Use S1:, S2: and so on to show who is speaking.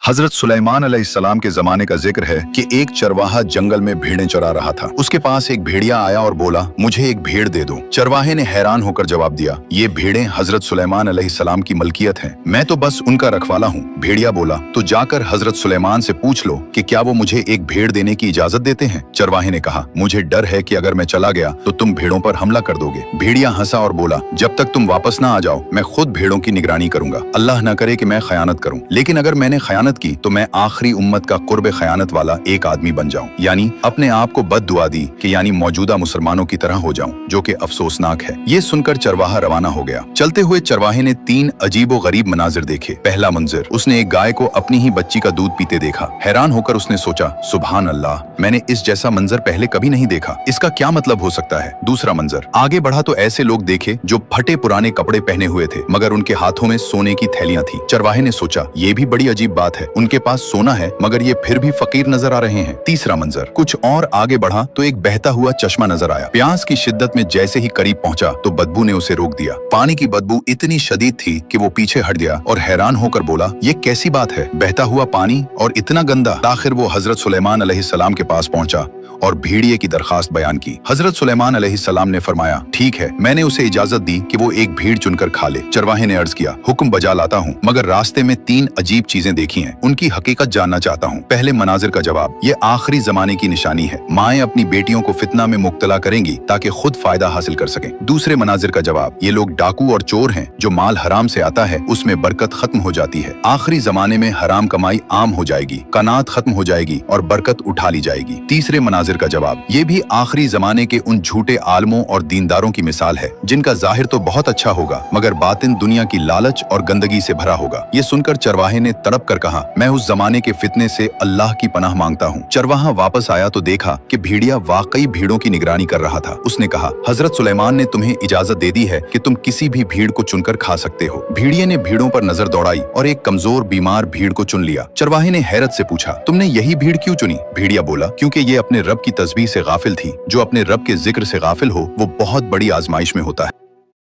S1: हजरत सुलेमान अलैहिस्सलाम के जमाने का जिक्र है कि एक चरवाहा जंगल में भेड़ें चरा रहा था। उसके पास एक भेड़िया आया और बोला, मुझे एक भेड़ दे दो। चरवाहे ने हैरान होकर जवाब दिया, ये भेड़ें हजरत सुलेमान अलैहिस्सलाम की मलकियत हैं, मैं तो बस उनका रखवाला हूँ। भेड़िया बोला, तो जाकर हजरत सुलेमान से पूछ लो कि क्या वो मुझे एक भेड़ देने की इजाजत देते हैं। चरवाहे ने कहा, मुझे डर है कि अगर मैं चला गया तो तुम भेड़ों पर हमला कर दोगे। भेड़िया हंसा और बोला, जब तक तुम वापस ना आ जाओ मैं खुद भेड़ों की निगरानी करूंगा। अल्लाह न करे कि मैं खयानत करूं, लेकिन अगर मैंने खयानत की तो मैं आखिरी उम्मत का कुर्ब खयानत वाला एक आदमी बन जाऊं, यानी अपने आप को बद दुआ दी कि यानी मौजूदा मुसलमानों की तरह हो जाऊं, जो कि अफसोसनाक है। ये सुनकर चरवाहा रवाना हो गया। चलते हुए चरवाहे ने 3 अजीबो गरीब मनाजिर देखे। पहला मंजर, उसने एक गाय को अपनी ही बच्ची का दूध पीते देखा। हैरान होकर उसने सोचा, सुभान अल्लाह, मैंने इस जैसा मंजर पहले कभी नहीं देखा, इसका क्या मतलब हो सकता है। दूसरा मंजर, आगे बढ़ा तो ऐसे लोग देखे जो फटे पुराने कपड़े पहने हुए थे मगर उनके हाथों में सोने की थैलियां थी। चरवाहे ने सोचा, ये भी बड़ी अजीब बात है, उनके पास सोना है मगर ये फिर भी फकीर नजर आ रहे हैं। तीसरा मंजर, कुछ और आगे बढ़ा तो एक बहता हुआ चश्मा नजर आया। प्यास की शिद्दत में जैसे ही करीब पहुंचा तो बदबू ने उसे रोक दिया। पानी की बदबू इतनी शदीद थी कि वो पीछे हट गया और हैरान होकर बोला, ये कैसी बात है, बहता हुआ पानी और इतना गंदा। आखिर वो हजरत सुलेमान अलैहिस्सलाम के पास पहुंचा और भेड़िए की दरखास्त बयान की। हजरत सुलेमान अलैहिस्सलाम ने फरमाया, ठीक है, मैंने उसे इजाजत दी कि वो एक भीड़ चुनकर खा ले। चरवाहे ने अर्ज किया, हुक्म बजा लाता हूँ, मगर रास्ते में 3 अजीब चीजें देखी हैं, उनकी हकीकत जानना चाहता हूँ। पहले मनाजिर का जवाब, ये आखिरी जमाने की निशानी है। माएं अपनी बेटियों को फितना में मुब्तला करेंगी ताकि खुद फायदा हासिल कर सकें। दूसरे मनाजिर का जवाब, ये लोग डाकू और चोर हैं, जो माल हराम से आता है उसमें बरकत खत्म हो जाती है। आखिरी जमाने में हराम कमाई आम हो जाएगी, कनात खत्म हो जाएगी और बरकत उठा ली जाएगी। तीसरे मनाजिर का जवाब, ये भी आखिरी जमाने के उन झूठे आलमों और दीनदारों की मिसाल है जिनका जाहिर तो बहुत अच्छा होगा मगर बातिन दुनिया की लालच और गंदगी से भरा होगा। ये सुनकर चरवाहे ने तड़प कर कहा, मैं उस जमाने के फितने से अल्लाह की पनाह मांगता हूँ। चरवाहा वापस आया तो देखा कि भेड़िया वाकई भीड़ों की निगरानी कर रहा था। उसने कहा, हजरत सुलेमान ने तुम्हें इजाजत दे दी है कि तुम किसी भी भीड़ को चुनकर खा सकते हो। भेड़िए ने भीड़ों पर नजर दौड़ाई और एक कमजोर बीमार भीड़ को चुन लिया। चरवाहे ने हैरत से पूछा, तुमने यही भीड़ क्यों चुनी? भेड़िया बोला, क्योंकि ये अपने रब की तस्बीह से गाफिल थी। जो अपने रब के जिक्र से गाफिल हो वो बहुत बड़ी आजमाइश में होता है।